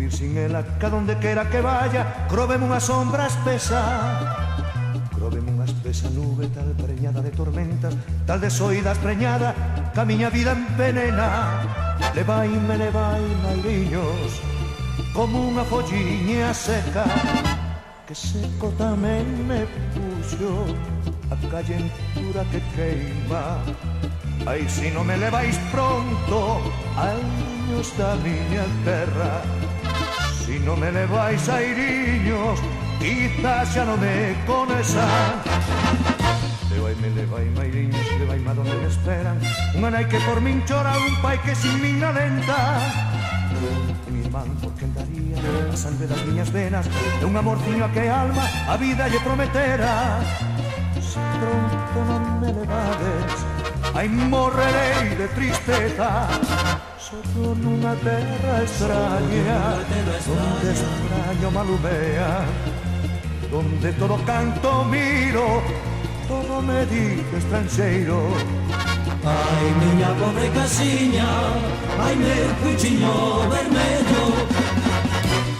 ir sin ela, ca donde quera que vaya, cróveme unha sombra espesa. Cróveme unha espesa nube tal preñada de tormentas, tal desoídas preñada, ca miña vida envenena. Levaime, airiños, como unha folliña seca, que seco tamén me puxo a calentura que queima. Ai, si non me levais pronto, airiños da miña terra. Si non me levais airiños, quizás xa non me conexan. Levaime airiños, levaime a donde me esperan. Unha nai que por min chora, un pai que sin min alenta. E mi irmán, por quen daría a sangre das miñas venas, e un amorciño a que alma a vida lle prometera. Se pronto non me levades, ai, morrerei de tristeza. Sotto nunha terra extraña, donde extraño malumea, donde todo canto miro, todo me dice estranxeiro. Ai, miña pobre casiña, ai, meu cuchiño vermello.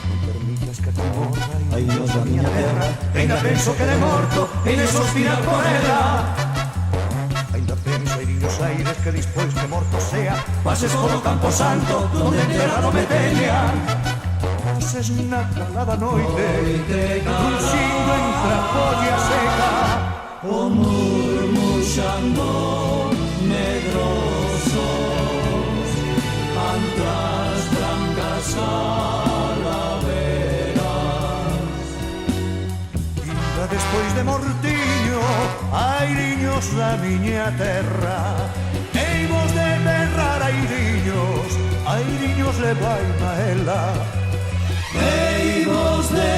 Non permitas que te morra, ai, Dios da miña terra, ainda penso que de morto, e de suspirar por ela. Ainda penso, airiños aires, que dispois de morto sea, pases polo campo santo, donde enterrado me teñan. Pases na calada noite, cruxindo entre a folla seca, o murmuxando medrosos ante as brancas calaveras. Ainda despois de mortiño, airiños da miña terra, heimos de berrar airiños, airiños levaime a ela. Heimos de